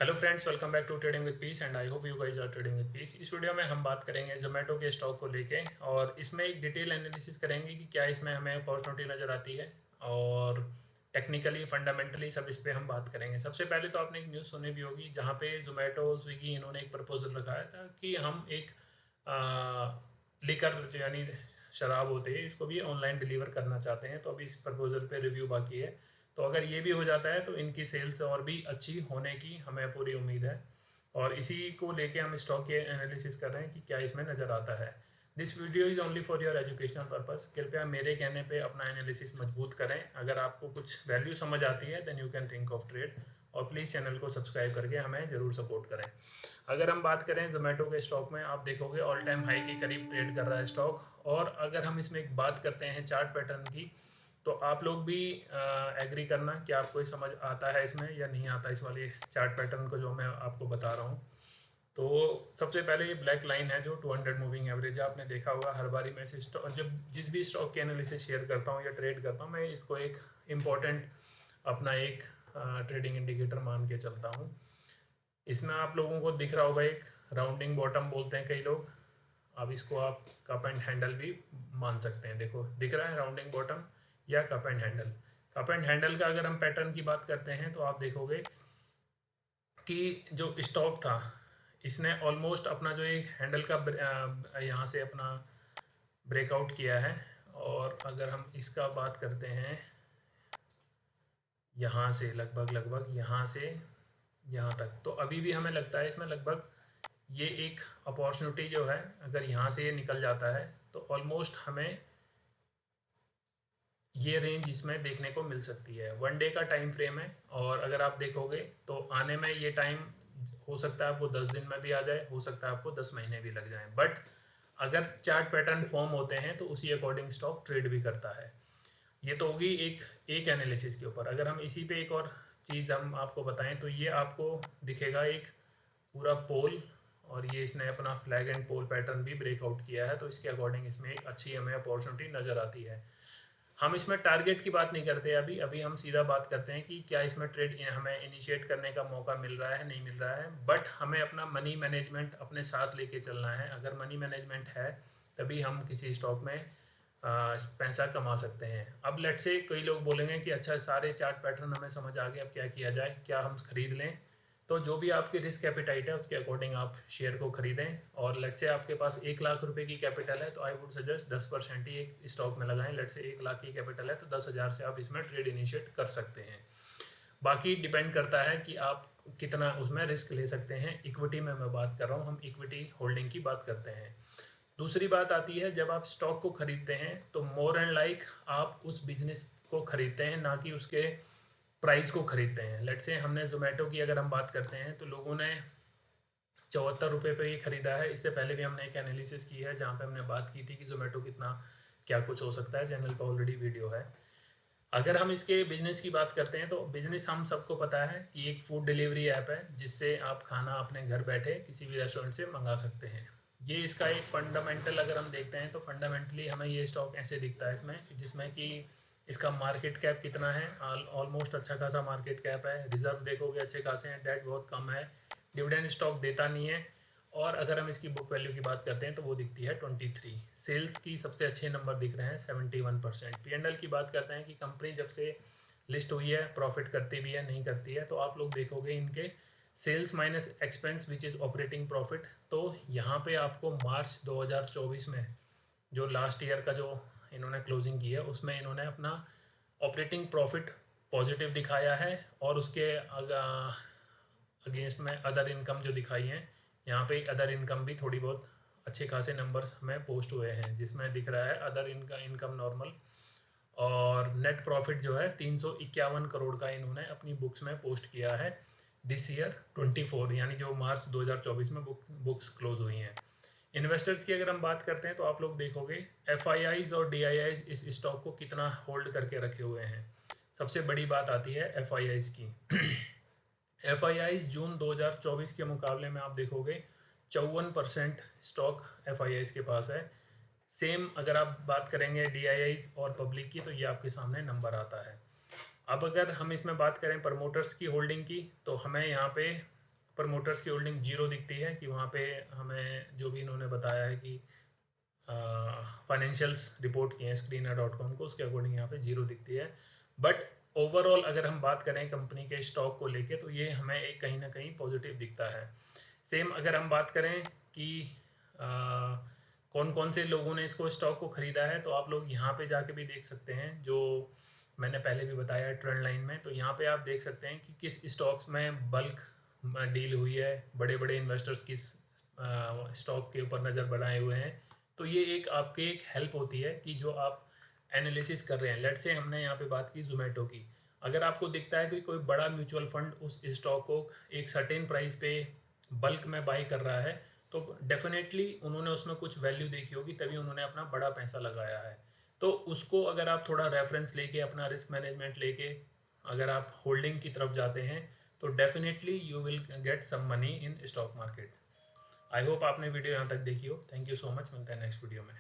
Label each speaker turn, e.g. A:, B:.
A: Hello friends, welcome back to trading with peace and I hope you guys are trading with peace. इस video में हम बात करेंगे जोमेटो के स्टॉक को लेके और इसमें एक डिटेल एनालिसिस करेंगे कि क्या इसमें हमें अपॉर्चुनिटी नज़र आती है और टेक्निकली फंडामेंटली सब इस पे हम बात करेंगे। सबसे पहले तो आपने एक न्यूज़ सुनी भी होगी जहाँ पे जोमेटो स्विगी इन्होंने एक प्रपोजल रखाया था कि हम एक लिकर जो यानी शराब होती है इसको भी ऑनलाइन डिलीवर करना चाहते हैं। तो अभी इस प्रपोजल पे रिव्यू बाकी है। तो अगर ये भी हो जाता है तो इनकी सेल्स और भी अच्छी होने की हमें पूरी उम्मीद है और इसी को लेके हम स्टॉक के एनालिसिस कर रहे हैं कि क्या इसमें नज़र आता है। This video is only for your educational purpose. कृपया मेरे कहने पे अपना एनालिसिस मजबूत करें। अगर आपको कुछ वैल्यू समझ आती है then you can think of trade और प्लीज़ चैनल को सब्सक्राइब करके हमें ज़रूर सपोर्ट करें। अगर हम बात करें जोमेटो के स्टॉक में, आप देखोगे ऑल टाइम हाई के करीब ट्रेड कर रहा है स्टॉक। और अगर हम इसमें एक बात करते हैं चार्ट पैटर्न की, तो आप लोग भी एग्री करना कि आपको ये समझ आता है इसमें या नहीं आता इस वाले चार्ट पैटर्न को जो मैं आपको बता रहा हूँ। तो सबसे पहले ये ब्लैक लाइन है जो 200 मूविंग एवरेज है। आपने देखा होगा हर बारी मैं इस जब जिस भी स्टॉक की एनालिसिस शेयर करता हूँ या ट्रेड करता हूँ, मैं इसको एक इम्पॉर्टेंट अपना एक ट्रेडिंग इंडिकेटर मान के चलता हूँ। इसमें आप लोगों को दिख रहा होगा एक राउंडिंग बॉटम बोलते हैं कई लोग। अब इसको आप कप एंड हैंडल भी मान सकते हैं। देखो दिख रहा है राउंडिंग बॉटम या cup and handle. Cup and handle का अगर हम पैटर्न की बात करते हैं तो आप देखोगे कि जो स्टॉक था इसने ऑलमोस्ट अपना जो एक हैंडल का यहाँ से अपना ब्रेकआउट किया है। और अगर हम इसका बात करते हैं यहाँ से लगभग लगभग यहाँ से यहाँ तक, तो अभी भी हमें लगता है इसमें लगभग ये एक अपॉर्चुनिटी जो है अगर यहाँ से ये निकल जाता है तो ऑलमोस्ट हमें ये रेंज इसमें देखने को मिल सकती है। वन डे का टाइम फ्रेम है और अगर आप देखोगे तो आने में ये टाइम हो सकता है आपको 10 दिन में भी आ जाए, हो सकता है आपको 10 महीने भी लग जाएं। बट अगर चार्ट पैटर्न फॉर्म होते हैं तो उसी अकॉर्डिंग स्टॉक ट्रेड भी करता है। ये तो होगी एक एनालिसिस के ऊपर। अगर हम इसी पे एक और चीज़ हम आपको बताएं तो ये आपको दिखेगा एक पूरा पोल और ये इसने अपना फ्लैग एंड पोल पैटर्न भी ब्रेकआउट किया है। तो इसके अकॉर्डिंग इसमें एक अच्छी हमें अपॉर्चुनिटी नज़र आती है। हम इसमें टारगेट की बात नहीं करते अभी अभी हम सीधा बात करते हैं कि क्या इसमें ट्रेड हमें इनिशिएट करने का मौका मिल रहा है नहीं मिल रहा है। बट हमें अपना मनी मैनेजमेंट अपने साथ लेके चलना है। अगर मनी मैनेजमेंट है तभी हम किसी स्टॉक में पैसा कमा सकते हैं। अब लेट से कई लोग बोलेंगे कि अच्छा सारे चार्ट पैटर्न हमें समझ आ गए, अब क्या किया जाए, क्या हम खरीद लें। तो जो भी आपकी रिस्क कैपिटाइट है उसके अकॉर्डिंग आप शेयर को खरीदें। और लेट से आपके पास 1 लाख रुपए की कैपिटल है तो आई वुड सजेस्ट 10% ही एक स्टॉक में लगाएं। लेट से 1 लाख की कैपिटल है तो 10,000 से आप इसमें ट्रेड इनिशिएट कर सकते हैं। बाकी डिपेंड करता है कि आप कितना उसमें रिस्क ले सकते हैं। इक्विटी में मैं बात कर रहा हूँ, हम इक्विटी होल्डिंग की बात करते हैं। दूसरी बात आती है जब आप स्टॉक को खरीदते हैं तो मोर एंड लाइक आप उस बिजनेस को खरीदते हैं ना कि उसके प्राइस को खरीदते हैं। लेट से हमने जोमेटो की अगर हम बात करते हैं तो लोगों ने 74 रुपये पे ये खरीदा है। इससे पहले भी हमने एक एनालिसिस की है जहाँ पे हमने बात की थी कि जोमेटो कितना क्या कुछ हो सकता है, चैनल पर ऑलरेडी वीडियो है। अगर हम इसके बिजनेस की बात करते हैं तो बिजनेस हम सबको पता है कि एक फूड डिलीवरी ऐप है जिससे आप खाना अपने घर बैठे किसी भी रेस्टोरेंट से मंगा सकते हैं। ये इसका एक फंडामेंटल अगर हम देखते हैं तो फंडामेंटली हमें ये स्टॉक ऐसे दिखता है इसमें जिसमें कि इसका मार्केट कैप कितना है, ऑलमोस्ट अच्छा खासा मार्केट कैप है। रिजर्व देखोगे अच्छे खासे हैं, डेट बहुत कम है, डिविडेंड स्टॉक देता नहीं है। और अगर हम इसकी बुक वैल्यू की बात करते हैं तो वो दिखती है 23। सेल्स की सबसे अच्छे नंबर दिख रहे हैं 71%। P&L की बात करते हैं कि कंपनी जब से लिस्ट हुई है प्रॉफिट करती भी है नहीं करती है, तो आप लोग देखोगे इनके sales minus expense which is operating profit. तो यहाँ पे आपको मार्च 2024 में जो लास्ट ईयर का जो इन्होंने क्लोजिंग की है उसमें इन्होंने अपना ऑपरेटिंग प्रॉफिट पॉजिटिव दिखाया है और उसके अगेंस्ट में अदर इनकम जो दिखाई है, यहाँ पे अदर इनकम भी थोड़ी बहुत अच्छे खासे नंबर्स हमें पोस्ट हुए हैं जिसमें दिख रहा है अदर इनकम नॉर्मल। और नेट प्रॉफिट जो है 351 करोड़ का इन्होंने अपनी बुक्स में पोस्ट किया है दिस ईयर 24, यानी जो मार्च 2024 में बुक्स क्लोज हुई हैं। इन्वेस्टर्स की अगर हम बात करते हैं तो आप लोग देखोगे FIIs और DIIs इस स्टॉक को कितना होल्ड करके रखे हुए हैं। सबसे बड़ी बात आती है FIIs की। FIIs जून 2024 के मुकाबले में आप देखोगे 54% स्टॉक FIIs के पास है। सेम अगर आप बात करेंगे DIIs और पब्लिक की तो ये आपके सामने नंबर आता है। अब अगर हम इसमें बात करें प्रमोटर्स की होल्डिंग की तो हमें यहाँ पे प्रमोटर्स की होल्डिंग जीरो दिखती है कि वहाँ पे हमें जो भी इन्होंने बताया है कि फाइनेंशियल्स रिपोर्ट किए हैं screener.com को, उसके अकॉर्डिंग यहाँ पे जीरो दिखती है। बट ओवरऑल अगर हम बात करें कंपनी के स्टॉक को लेके तो ये हमें एक कहीं ना कहीं पॉजिटिव दिखता है। सेम अगर हम बात करें कि कौन कौन से लोगों ने इसको स्टॉक को ख़रीदा है, तो आप लोग यहाँ पे जाके भी देख सकते हैं, जो मैंने पहले भी बताया ट्रेंड लाइन में। तो यहाँ पे आप देख सकते हैं कि किस स्टॉक्स में बल्क डील हुई है, बड़े बड़े इन्वेस्टर्स किस स्टॉक के ऊपर नज़र बनाए हुए हैं। तो ये एक आपके एक हेल्प होती है कि जो आप एनालिसिस कर रहे हैं। लेट से हमने यहाँ पे बात की जोमेटो की, अगर आपको दिखता है कि कोई बड़ा म्यूचुअल फंड उस स्टॉक को एक सर्टेन प्राइस पे बल्क में बाई कर रहा है, तो डेफिनेटली उन्होंने उसमें कुछ वैल्यू देखी होगी, तभी उन्होंने अपना बड़ा पैसा लगाया है। तो उसको अगर आप थोड़ा रेफरेंस लेके, अपना रिस्क मैनेजमेंट लेके अगर आप होल्डिंग की तरफ जाते हैं, तो definitely you will get some money in stock market. I hope आपने वीडियो यहाँ तक देखी हो। थैंक यू सो मच, मिलते हैं नेक्स्ट वीडियो में।